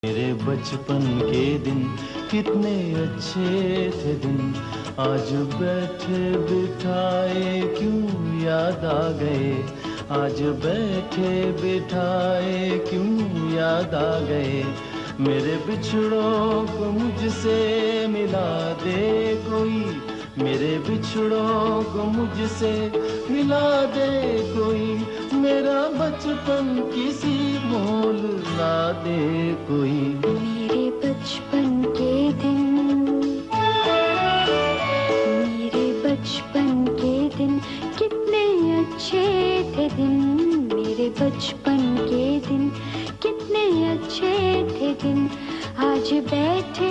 मेरे बचपन के दिन कितने अच्छे थे दिन, आज बैठे बिठाए क्यों याद आ गए। आज बैठे बिठाए क्यों याद आ गए। मेरे बिछड़ों को मुझसे मिला दे कोई, मेरे बिछड़ों को मुझसे मिला दे कोई। मेरा बचपन किसी मोल ला दे कोई। मेरे बचपन के दिन, मेरे बचपन के दिन कितने अच्छे थे दिन। मेरे बचपन के दिन कितने अच्छे थे दिन, आज बैठे